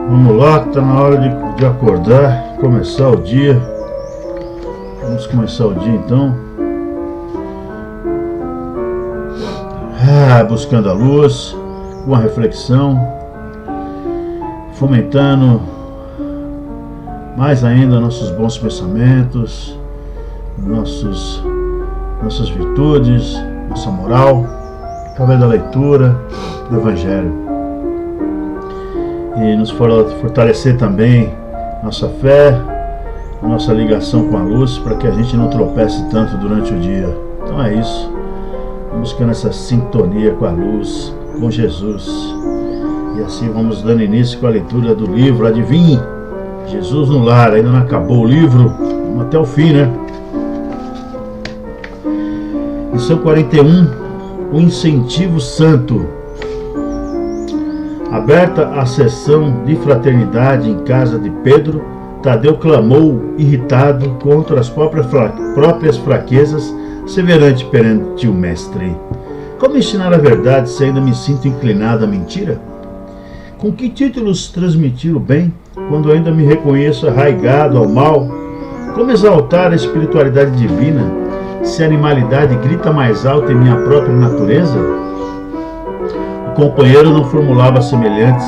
Vamos lá, está na hora de acordar, começar o dia. Vamos começar o dia então. Buscando a luz, uma reflexão, fomentando mais ainda nossos bons pensamentos, nossas virtudes, nossa moral, através da leitura do Evangelho. E nos fortalecer também nossa fé, nossa ligação com a luz, para que a gente não tropece tanto durante o dia. Então é isso, buscando essa sintonia com a luz, com Jesus. E assim vamos dando início com a leitura do livro. Adivinhe, Jesus no Lar. Ainda não acabou o livro, vamos até o fim, né? Lição 41, o incentivo santo. Aberta a sessão de fraternidade em casa de Pedro, Tadeu clamou, irritado, contra as próprias fraquezas, severante perante o mestre. Como ensinar a verdade se ainda me sinto inclinado à mentira? Com que títulos transmitir o bem, quando ainda me reconheço arraigado ao mal? Como exaltar a espiritualidade divina, se a animalidade grita mais alto em minha própria natureza? O companheiro não formulava semelhantes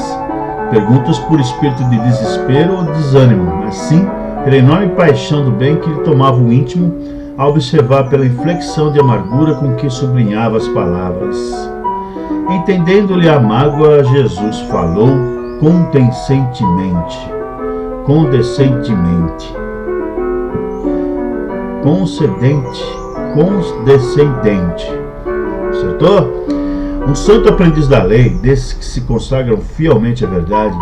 perguntas por espírito de desespero ou desânimo, mas sim pela enorme paixão do bem que lhe tomava o íntimo, a observar pela inflexão de amargura com que sublinhava as palavras. Entendendo-lhe a mágoa, Jesus falou condescentemente. Acertou? Um santo aprendiz da lei, desses que se consagram fielmente à verdade,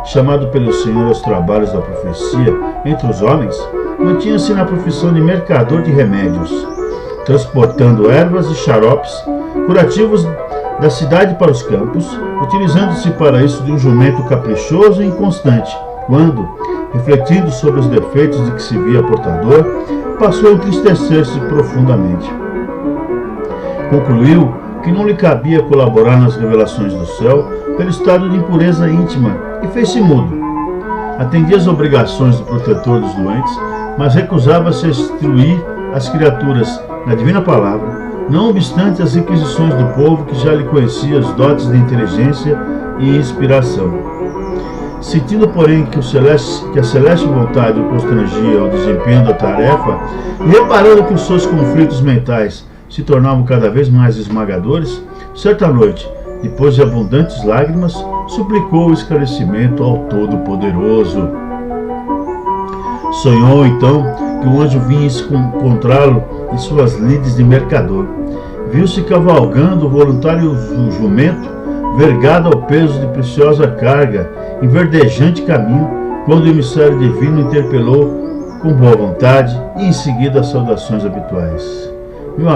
chamado pelo Senhor aos trabalhos da profecia entre os homens, mantinha-se na profissão de mercador de remédios, transportando ervas e xaropes curativos da cidade para os campos, utilizando-se para isso de um jumento caprichoso e inconstante, quando, refletindo sobre os defeitos de que se via portador, passou a entristecer-se profundamente. Concluiu que não lhe cabia colaborar nas revelações do céu pelo estado de impureza íntima e fez-se mudo. Atendia às obrigações do protetor dos doentes, mas recusava-se a instruir as criaturas na divina palavra, não obstante as requisições do povo que já lhe conhecia as dotes de inteligência e inspiração. Sentindo, porém, que a celeste vontade o constrangia ao desempenho da tarefa, e reparando que os seus conflitos mentais se tornavam cada vez mais esmagadores, certa noite, depois de abundantes lágrimas, suplicou o esclarecimento ao Todo-Poderoso. Sonhou, então, que o anjo vinha encontrá-lo em suas lides de mercador. Viu-se cavalgando o voluntário jumento, vergado ao peso de preciosa carga, em verdejante caminho, quando o emissário divino interpelou com boa vontade e em seguida as saudações habituais. Meu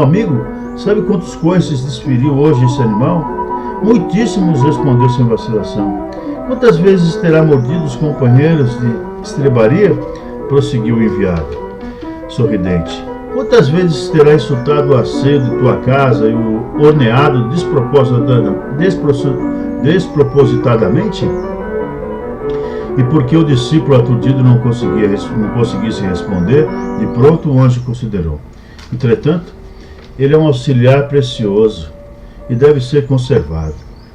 amigo, sabe quantos coices desferiu hoje esse animal? Muitíssimos, respondeu sem vacilação. Quantas vezes terá mordido os companheiros de estrebaria? Prosseguiu o enviado, sorridente. Quantas vezes terá insultado o asseio de tua casa e o horneado despropositadamente? E porque o discípulo aturdido não conseguisse responder, de pronto o anjo considerou. Entretanto, ele é um auxiliar precioso e deve ser conservado.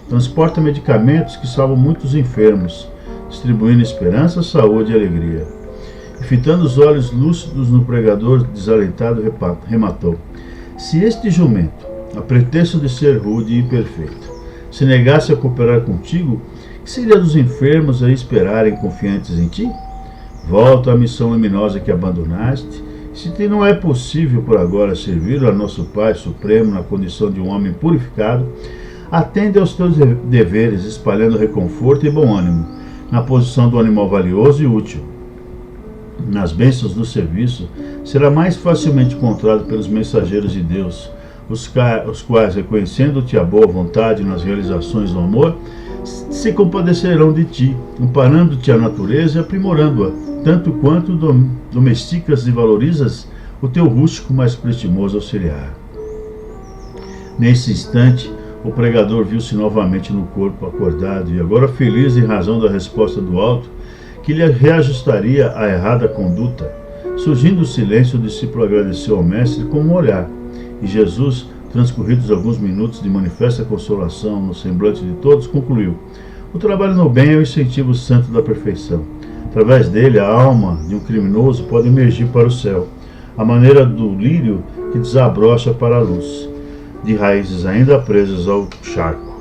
Transporta medicamentos que salvam muitos enfermos, distribuindo esperança, saúde e alegria. E fitando os olhos lúcidos no pregador desalentado, rematou: se este jumento, a pretexto de ser rude e imperfeito, se negasse a cooperar contigo, que seria dos enfermos a esperarem confiantes em ti? Volta à missão luminosa que abandonaste. Se te não é possível por agora servir a nosso Pai Supremo na condição de um homem purificado, atende aos teus deveres, espalhando reconforto e bom ânimo, na posição do animal valioso e útil. Nas bênçãos do serviço, será mais facilmente encontrado pelos mensageiros de Deus, os quais, reconhecendo-te a boa vontade nas realizações do amor, se compadecerão de ti, amparando-te a natureza e aprimorando-a, tanto quanto domesticas e valorizas o teu rústico mais prestimoso auxiliar. Nesse instante, o pregador viu-se novamente no corpo acordado e agora feliz em razão da resposta do alto, que lhe reajustaria a errada conduta. Surgindo o silêncio, o discípulo agradeceu ao mestre com um olhar, e Jesus, transcorridos alguns minutos de manifesta consolação no semblante de todos, concluiu: o trabalho no bem é o incentivo santo da perfeição. Através dele, a alma de um criminoso pode emergir para o céu, à maneira do lírio que desabrocha para a luz, de raízes ainda presas ao charco,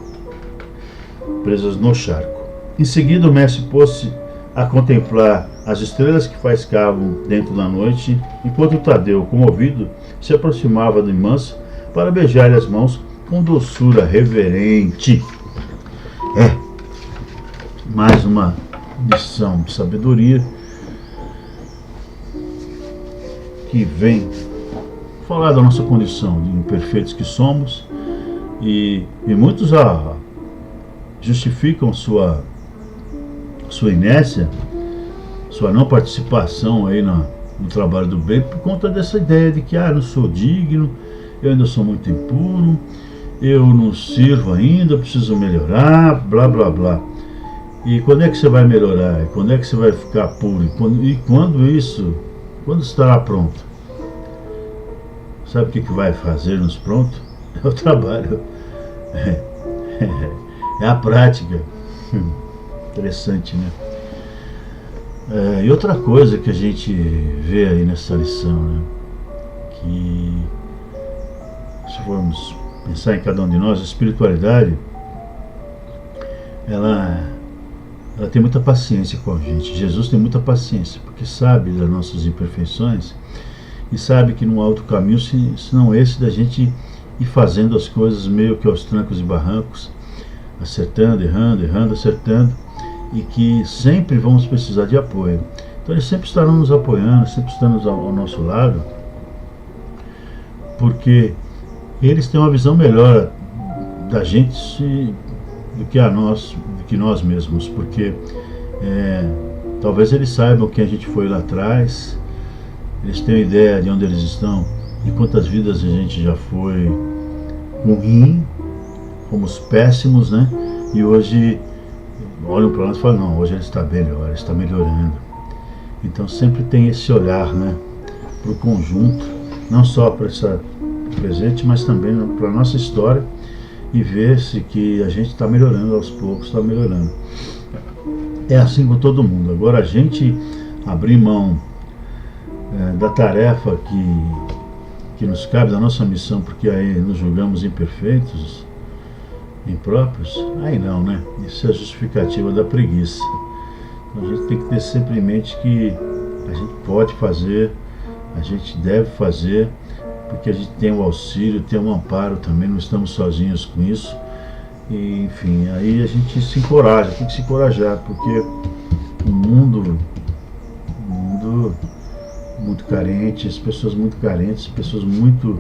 presas no charco. Em seguida, o mestre pôs-se a contemplar as estrelas que faiscavam dentro da noite, enquanto Tadeu, comovido, se aproximava de manso para beijar-lhe as mãos com doçura reverente. Mais uma lição de sabedoria que vem falar da nossa condição de imperfeitos que somos, e muitos justificam sua inércia, sua não participação aí no trabalho do bem por conta dessa ideia de que não sou digno, eu ainda sou muito impuro, eu não sirvo ainda, preciso melhorar, blá blá blá. E quando é que você vai melhorar? Quando é que você vai ficar puro? E quando estará pronto? Sabe o que vai fazer-nos pronto? É o trabalho, é a prática. Interessante, né? E outra coisa que a gente vê aí nessa lição, né? Que se formos pensar em cada um de nós, a espiritualidade ela tem muita paciência com a gente. Jesus tem muita paciência, porque sabe das nossas imperfeições e sabe que não há outro caminho senão esse da gente ir fazendo as coisas meio que aos trancos e barrancos, acertando, errando, acertando, e que sempre vamos precisar de apoio. Então eles sempre estarão nos apoiando, sempre estarão ao nosso lado, porque eles têm uma visão melhor da gente do que nós mesmos, porque talvez eles saibam quem a gente foi lá atrás, eles têm ideia de onde eles estão, de quantas vidas a gente já foi ruim, fomos péssimos, né? E hoje olham para nós e falam: não, hoje ele está melhor, ele está melhorando. Então sempre tem esse olhar, né, para o conjunto, não só para essa presente, mas também para a nossa história, e ver-se que a gente está melhorando aos poucos, está melhorando. É assim com todo mundo. Agora, a gente abrir mão da tarefa que nos cabe, da nossa missão, porque aí nos julgamos imperfeitos, impróprios, aí não, né? Isso é a justificativa da preguiça. Então, a gente tem que ter sempre em mente que a gente pode fazer, a gente deve fazer, porque a gente tem o auxílio, tem o amparo também, não estamos sozinhos com isso. E, enfim, aí a gente se encoraja, tem que se encorajar, porque o mundo muito carente, as pessoas muito carentes, pessoas muito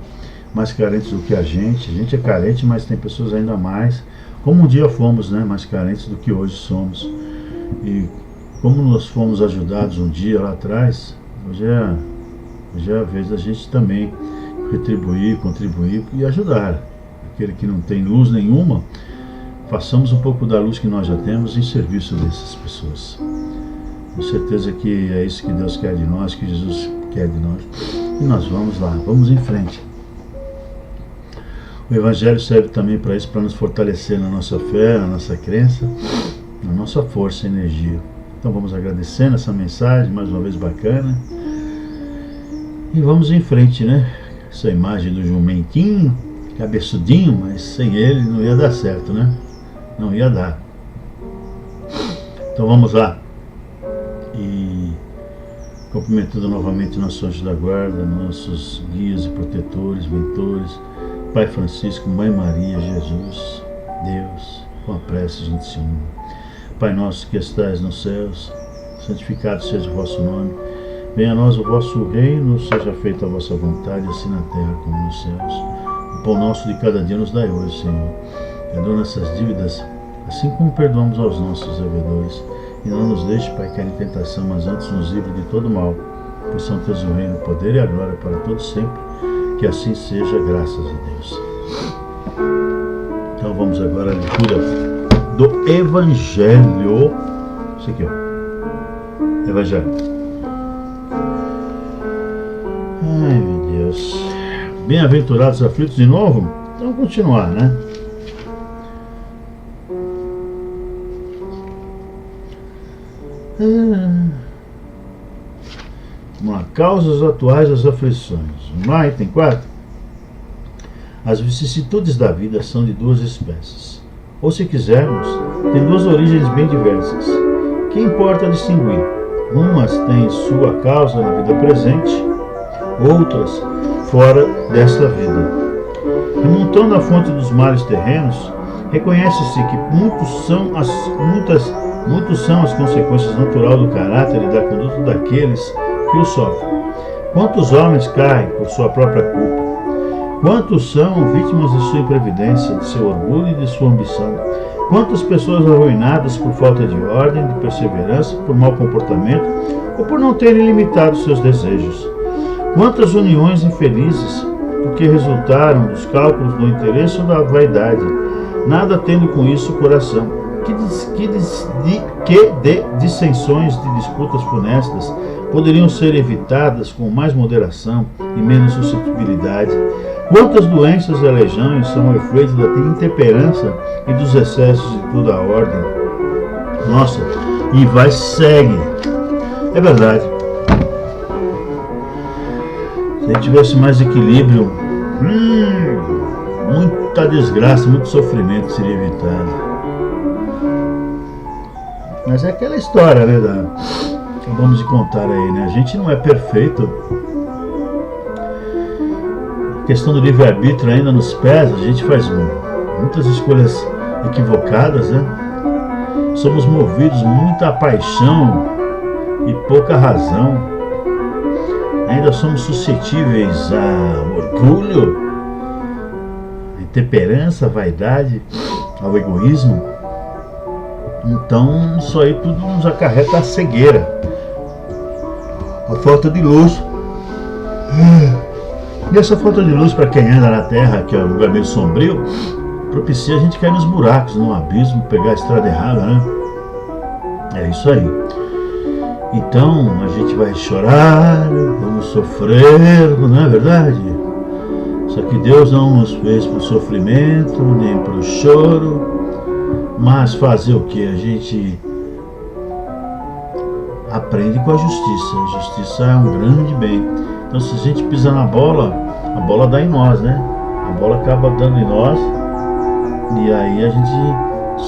mais carentes do que a gente é carente, mas tem pessoas ainda mais, como um dia fomos, né, mais carentes do que hoje somos. E como nós fomos ajudados um dia lá atrás, hoje é a vez da gente também retribuir, contribuir e ajudar. Aquele que não tem luz nenhuma, façamos um pouco da luz que nós já temos em serviço dessas pessoas. Com certeza que é isso que Deus quer de nós, que Jesus quer de nós. E nós vamos lá, vamos em frente. O Evangelho serve também para isso, para nos fortalecer na nossa fé, na nossa crença, na nossa força e energia. Então vamos agradecendo essa mensagem, mais uma vez bacana. E vamos em frente, né? Essa imagem do jumentinho, cabeçudinho, mas sem ele não ia dar certo, né? Não ia dar. Então vamos lá. E cumprimentando novamente nossos anjos da guarda, nossos guias e protetores, mentores, Pai Francisco, Mãe Maria, Jesus, Deus, com a prece a gente se une. Pai nosso que estais nos céus, santificado seja o vosso nome. Venha a nós o vosso reino, seja feita a vossa vontade, assim na terra como nos céus. O pão nosso de cada dia nos dai hoje, Senhor. Perdoa nossas dívidas, assim como perdoamos aos nossos devedores. E não nos deixe, Pai, cair em tentação, mas antes nos livre de todo mal. Pois são teus o reino, o poder e a glória para todos sempre. Que assim seja, graças a Deus. Então vamos agora à leitura do Evangelho. Isso aqui, ó. Evangelho. Ai, meu Deus. Bem-aventurados aflitos de novo? Então vamos continuar, né? Vamos lá. Causas atuais das aflições. Vamos lá, item 4. As vicissitudes da vida são de duas espécies. Ou, se quisermos, tem duas origens bem diversas. Que importa distinguir? Umas têm sua causa na vida presente, outras fora desta vida. Remontando a fonte dos males terrenos, reconhece-se que muitos são as consequências naturais do caráter e da conduta daqueles que o sofrem. Quantos homens caem por sua própria culpa? Quantos são vítimas de sua imprevidência, de seu orgulho e de sua ambição? Quantas pessoas arruinadas por falta de ordem, de perseverança, por mau comportamento ou por não terem limitado seus desejos? Quantas uniões infelizes porque resultaram dos cálculos do interesse ou da vaidade, nada tendo com isso o coração? Que de dissensões, de disputas funestas poderiam ser evitadas com mais moderação e menos suscetibilidade? Quantas doenças e aleijões são o efeito da intemperança e dos excessos de toda a ordem? Nossa, e vai segue. É verdade. Se a gente tivesse mais equilíbrio, muita desgraça, muito sofrimento seria evitado. Mas é aquela história, né? Acabamos de contar aí, né? A gente não é perfeito. A questão do livre-arbítrio ainda nos pesa, a gente faz muitas escolhas equivocadas, né? Somos movidos muita paixão e pouca razão. Ainda somos suscetíveis ao orgulho, à intemperança, à vaidade, ao egoísmo. Então isso aí tudo nos acarreta a cegueira, a falta de luz. E essa falta de luz, para quem anda na terra, que é um lugar meio sombrio, propicia a gente cair nos buracos, no abismo, pegar a estrada errada, né? É isso aí. Então a gente vai chorar, vamos sofrer, não é verdade? Só que Deus não nos fez para o sofrimento, nem para o choro, mas fazer o que? A gente aprende com a justiça. A justiça é um grande bem. Então se a gente pisar na bola, a bola dá em nós, né? A bola acaba dando em nós e aí a gente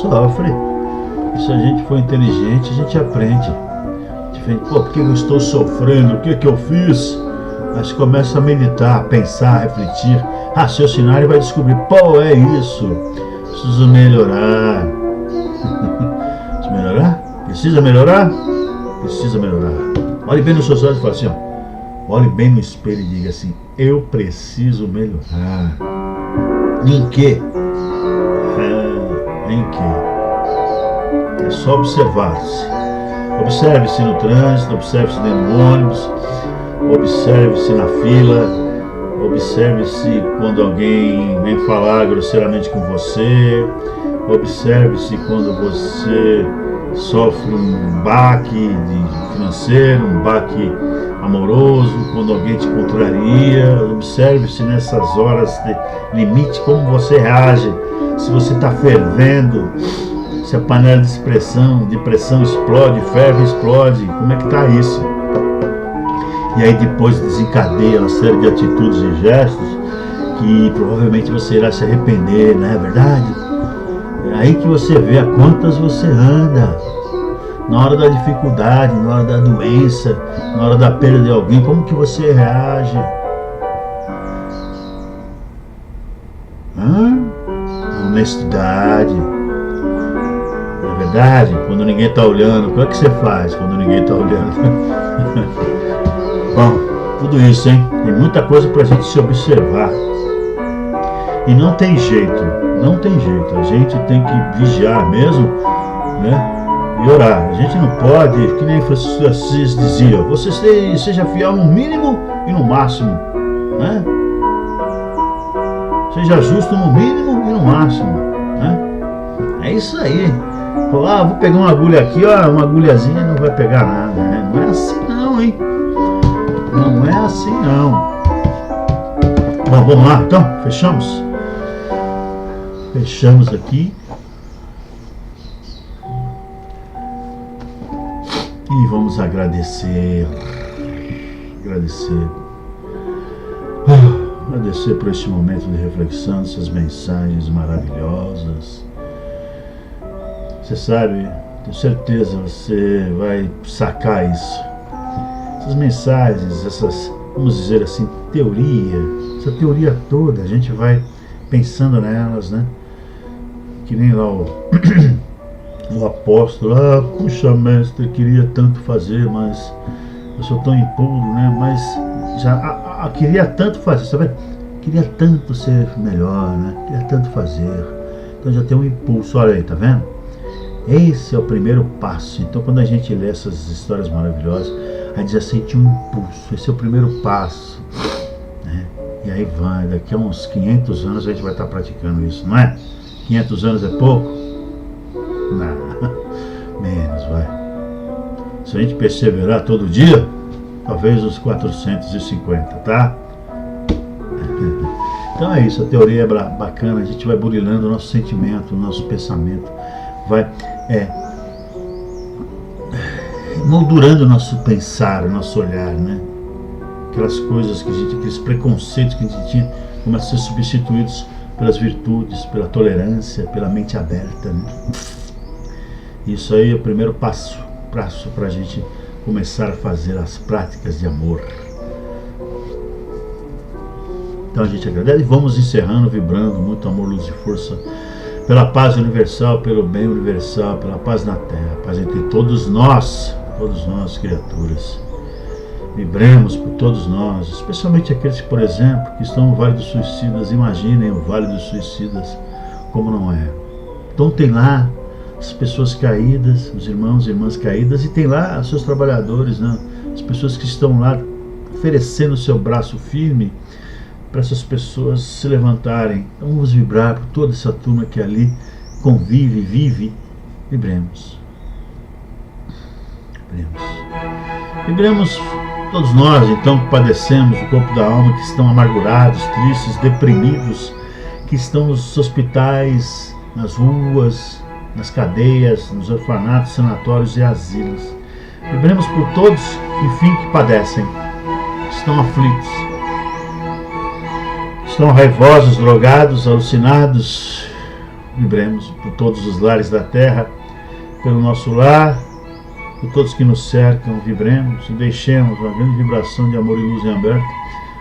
sofre. E se a gente for inteligente, a gente aprende. Pô, por que eu estou sofrendo? O que eu fiz? Aí você começa a meditar, a pensar, a refletir, raciocinar e vai descobrir, pô, é isso. Preciso melhorar. Preciso melhorar? Precisa melhorar? Precisa melhorar. Olhe bem nos seus olhos e fale assim, ó. Olhe bem no espelho e diga assim, eu preciso melhorar. Em quê? Em quê? É só observar-se. Observe-se no trânsito, observe-se dentro do ônibus, observe-se na fila, observe-se quando alguém vem falar grosseiramente com você, observe-se quando você sofre um baque financeiro, um baque amoroso, quando alguém te contraria, observe-se nessas horas de limite, como você reage, se você está fervendo, se a panela de pressão explode, ferve, explode, como é que está isso? E aí depois desencadeia uma série de atitudes e gestos que provavelmente você irá se arrepender, não é verdade? É aí que você vê a quantas você anda. Na hora da dificuldade, na hora da doença, na hora da perda de alguém, como que você reage? Honestidade. É verdade? Quando ninguém está olhando, o que é que você faz quando ninguém está olhando? Bom, tudo isso, hein? Tem muita coisa para a gente se observar. E não tem jeito, não tem jeito. A gente tem que vigiar mesmo, né? E orar. A gente não pode, que nem Francisco de Assis dizia, você seja fiel no mínimo e no máximo, né? Seja justo no mínimo e no máximo. né? É isso aí. Vou pegar uma agulha aqui, ó, uma agulhazinha não vai pegar nada, né? Não é assim não, hein? Não é assim não. Bom, vamos lá, então, fechamos. Fechamos aqui. E vamos agradecer. Agradecer por este momento de reflexão, essas mensagens maravilhosas. Você sabe, tenho certeza, você vai sacar isso. Essas mensagens, essas, vamos dizer assim, essa teoria toda, a gente vai pensando nelas, né? Que nem lá o apóstolo, puxa, mestre, queria tanto fazer, mas eu sou tão impuro, né? Mas já queria tanto fazer, sabe? Queria tanto ser melhor, né? Queria tanto fazer. Então já tem um impulso, olha aí, tá vendo? Esse é o primeiro passo. Então quando a gente lê essas histórias maravilhosas, a gente já sente um impulso. Esse é o primeiro passo, né? E aí vai, daqui a uns 500 anos a gente vai estar praticando isso, não é? 500 anos é pouco? Não, menos, vai. Se a gente perseverar todo dia, talvez uns 450, tá? Então é isso, a teoria é bacana, a gente vai burilando o nosso sentimento, o nosso pensamento, vai moldurando o nosso pensar, o nosso olhar, né? Aquelas coisas que aqueles preconceitos que a gente tinha, começam a ser substituídos pelas virtudes, pela tolerância, pela mente aberta, né? Isso aí é o primeiro passo para a gente começar a fazer as práticas de amor. Então a gente agradece e vamos encerrando, vibrando muito amor, luz e força, pela paz universal, pelo bem universal, pela paz na terra, paz entre todos nós criaturas. Vibremos por todos nós, especialmente aqueles, por exemplo, que estão no Vale dos Suicidas. Imaginem o Vale dos Suicidas como não é. Então tem lá as pessoas caídas, os irmãos e irmãs caídas, e tem lá os seus trabalhadores, né? As pessoas que estão lá oferecendo o seu braço firme para essas pessoas se levantarem. Então vamos vibrar por toda essa turma que ali convive, vive. Vibremos. Vibremos todos nós, então, que padecemos do corpo da alma, que estão amargurados, tristes, deprimidos, que estão nos hospitais, nas ruas, nas cadeias, nos orfanatos, sanatórios e asilos. Vibremos por todos, enfim, que padecem, estão aflitos, estão raivosos, drogados, alucinados. Vibremos por todos os lares da terra, pelo nosso lar, por todos que nos cercam. Vibremos e deixemos uma grande vibração de amor e luz em aberto,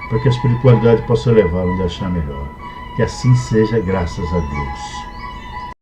para que a espiritualidade possa levá-lo onde achar melhor. Que assim seja, graças a Deus.